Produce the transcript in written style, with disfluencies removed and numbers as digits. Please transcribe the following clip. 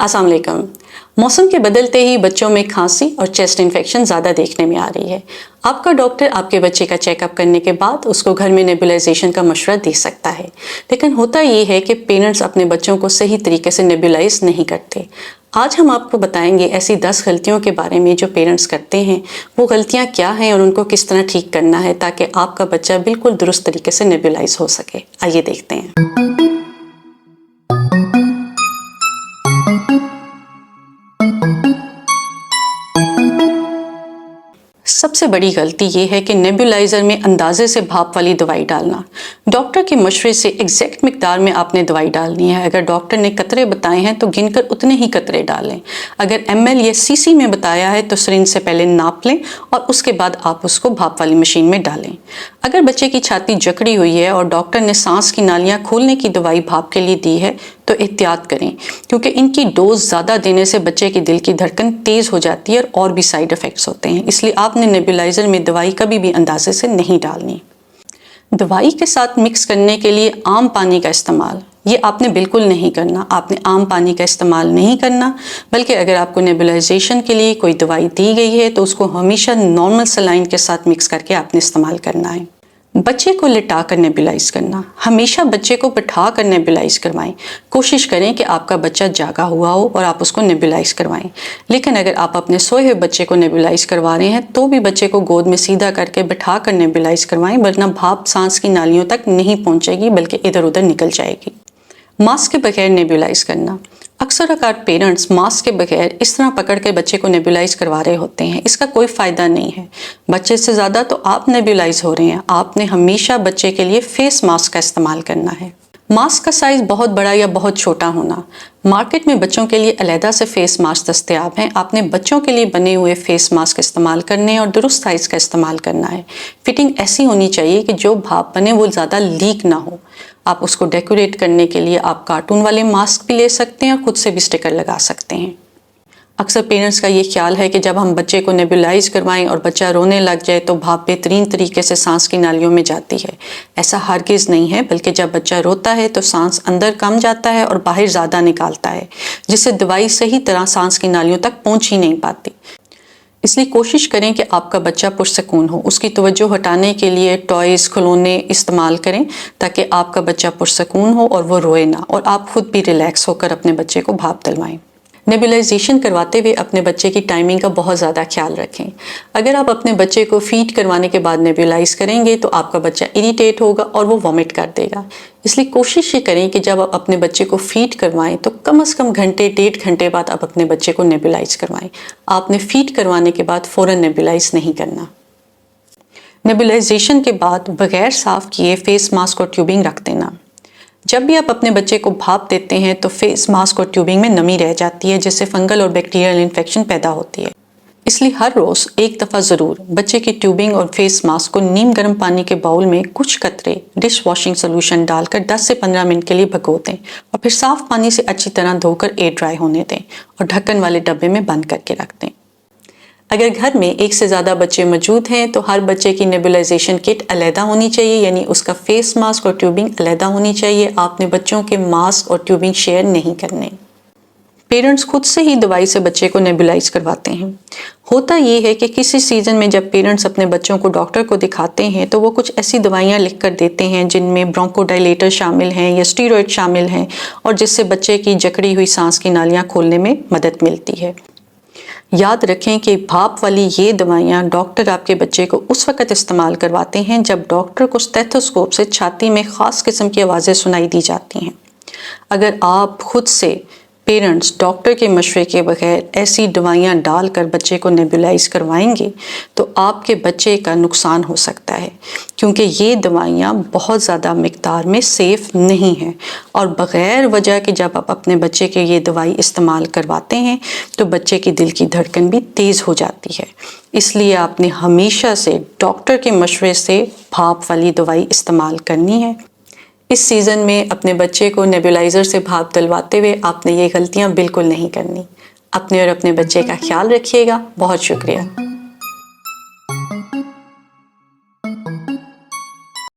अस्सलाम वालेकुम। मौसम के बदलते ही बच्चों में खांसी और चेस्ट इन्फेक्शन ज़्यादा देखने में आ रही है। आपका डॉक्टर आपके बच्चे का चेकअप करने के बाद उसको घर में नेबुलाइजेशन का मशवरा दे सकता है, लेकिन होता ये है कि पेरेंट्स अपने बच्चों को सही तरीके से नेबुलाइज नहीं करते। आज हम आपको बताएंगे ऐसी 10 गलतियों के बारे में जो पेरेंट्स करते हैं, वो गलतियाँ क्या हैं और उनको किस तरह ठीक करना है ताकि आपका बच्चा बिल्कुल दुरुस्त तरीके से नेबुलाइज हो सके। आइए देखते हैं। सबसे बड़ी गलती ये है कि नेबुलाइजर में अंदाजे से भाप वाली दवाई डालना। डॉक्टर के मशवरे से एग्जैक्ट मिकदार में आपने दवाई डालनी है। अगर डॉक्टर ने कतरे बताए हैं तो गिनकर उतने ही कतरे डालें। अगर ml या cc में बताया है तो सिरिंज से पहले नाप लें और उसके बाद आप उसको भाप वाली मशीन में डालें। अगर बच्चे की छाती जकड़ी हुई है और डॉक्टर ने सांस की नालियाँ खोलने की दवाई भाप के लिए दी है तो एहतियात करें, क्योंकि इनकी डोज ज़्यादा देने से बच्चे की दिल की धड़कन तेज़ हो जाती है और भी साइड इफ़ेक्ट्स होते हैं। इसलिए आपने नेबुलाइजर में दवाई कभी भी अंदाजे से नहीं डालनी। दवाई के साथ मिक्स करने के लिए आम पानी का इस्तेमाल, ये आपने बिल्कुल नहीं करना। आपने आम पानी का इस्तेमाल नहीं करना, बल्कि अगर आपको नेबुलाइजेशन के लिए कोई दवाई दी गई है तो उसको हमेशा नॉर्मल सलाइन के साथ मिक्स करके आपने इस्तेमाल करना है। बच्चे को लिटा कर नेबुलाइज करना, हमेशा बच्चे को बिठा कर नेबुलाइज करवाएं। कोशिश करें कि आपका बच्चा जागा हुआ हो और आप उसको नेबुलाइज करवाएं। लेकिन अगर आप अपने सोए हुए बच्चे को नेबुलाइज करवा रहे हैं तो भी बच्चे को गोद में सीधा करके बिठा कर नेबुलाइज करवाएं, वरना भाप सांस की नालियों तक नहीं पहुंचेगी बल्कि इधर उधर निकल जाएगी। मास्क के बगैर नेबुलाइज करना, अक्सर अकार पेरेंट्स मास्क के बगैर इस तरह पकड़ के बच्चे को नेबुलाइज करवा रहे होते हैं। इसका कोई फ़ायदा नहीं है। बच्चे से ज़्यादा तो आप नेबुलाइज हो रहे हैं। आपने हमेशा बच्चे के लिए फेस मास्क का इस्तेमाल करना है। मास्क का साइज़ बहुत बड़ा या बहुत छोटा होना, मार्केट में बच्चों के लिए अलहदा से फेस मास्क दस्तयाब हैं। आपने बच्चों के लिए बने हुए फेस मास्क इस्तेमाल करने और दुरुस्त साइज़ का इस्तेमाल करना है। फिटिंग ऐसी होनी चाहिए कि जो भाप बने वो ज़्यादा लीक ना हो। आप उसको डेकोरेट करने के लिए आप कार्टून वाले मास्क भी ले सकते हैं और खुद से भी स्टिकर लगा सकते हैं। अक्सर पेरेंट्स का ये ख्याल है कि जब हम बच्चे को नेबुलाइज करवाएं और बच्चा रोने लग जाए तो भाप बेहतरीन तरीके से सांस की नालियों में जाती है। ऐसा हरगिज़ नहीं है, बल्कि जब बच्चा रोता है तो सांस अंदर कम जाता है और बाहर ज़्यादा निकालता है, जिससे दवाई सही तरह सांस की नालियों तक पहुँच ही नहीं पाती। इसलिए कोशिश करें कि आपका बच्चा पुरसकून हो। उसकी तवज्जो हटाने के लिए टॉयज़, खिलौने इस्तेमाल करें ताकि आपका बच्चा पुरसकून हो और वो रोए ना, और आप खुद भी रिलैक्स होकर अपने बच्चे को भाप दिलवाएं। नेबुलाइजेशन करवाते हुए अपने बच्चे की टाइमिंग का बहुत ज़्यादा ख्याल रखें। अगर आप अपने बच्चे को फीड करवाने के बाद नेबुलाइज करेंगे तो आपका बच्चा इरिटेट होगा और वो वॉमिट कर देगा। इसलिए कोशिश ये करें कि जब आप अपने बच्चे को फीड करवाएं तो कम से कम घंटे 1.5 घंटे बाद आप अपने बच्चे को नेबुलाइज करवाएं। आपने फीड करवाने के बाद फ़ौरन नेबुलाइज नहीं करना। नेबुलाइजेशन के बाद बगैर साफ़ किए फेस मास्क और ट्यूबिंग रख देना। जब भी आप अपने बच्चे को भाप देते हैं तो फेस मास्क और ट्यूबिंग में नमी रह जाती है, जिससे फंगल और बैक्टीरियल इन्फेक्शन पैदा होती है। इसलिए हर रोज़ एक दफ़ा ज़रूर बच्चे की ट्यूबिंग और फेस मास्क को नीम गर्म पानी के बाउल में कुछ कतरे डिश वॉशिंग सोल्यूशन डालकर 10 से 15 मिनट के लिए भिगो दें और फिर साफ़ पानी से अच्छी तरह धोकर एयर ड्राई होने दें और ढक्कन वाले डब्बे में बंद करके रख दें। अगर घर में एक से ज़्यादा बच्चे मौजूद हैं तो हर बच्चे की नेबुलाइजेशन किट अलहदा होनी चाहिए, यानी उसका फेस मास्क और ट्यूबिंग अलहदा होनी चाहिए। आपने बच्चों के मास्क और ट्यूबिंग शेयर नहीं करने। पेरेंट्स खुद से ही दवाई से बच्चे को नेबुलाइज करवाते हैं। होता ये है कि किसी सीज़न में जब पेरेंट्स अपने बच्चों को डॉक्टर को दिखाते हैं तो वो कुछ ऐसी दवाइयाँ लिख कर देते हैं जिनमें ब्रोंकोडाइलेटर शामिल हैं या स्टीरॉयड शामिल हैं, और जिससे बच्चे की जकड़ी हुई सांस की नालियाँ खोलने में मदद मिलती है। याद रखें कि भाप वाली ये दवाइयाँ डॉक्टर आपके बच्चे को उस वक़्त इस्तेमाल करवाते हैं जब डॉक्टर को स्टेथोस्कोप से छाती में ख़ास किस्म की आवाज़ें सुनाई दी जाती हैं। अगर आप खुद से पेरेंट्स डॉक्टर के मशवरे के बगैर ऐसी दवाइयाँ डालकर बच्चे को नेबुलाइज करवाएंगे तो आपके बच्चे का नुकसान हो सकता है, क्योंकि ये दवाइयाँ बहुत ज़्यादा मिकदार में सेफ़ नहीं हैं, और बग़ैर वजह के जब आप अपने बच्चे के ये दवाई इस्तेमाल करवाते हैं तो बच्चे की दिल की धड़कन भी तेज़ हो जाती है। इसलिए आपने हमेशा से डॉक्टर के मशवरे से भाप वाली दवाई इस्तेमाल करनी है। इस सीज़न में अपने बच्चे को नेबुलाइज़र से भाप दिलवाते हुए आपने ये गलतियाँ बिल्कुल नहीं करनी। अपने और अपने बच्चे का ख्याल रखिएगा। बहुत शुक्रिया।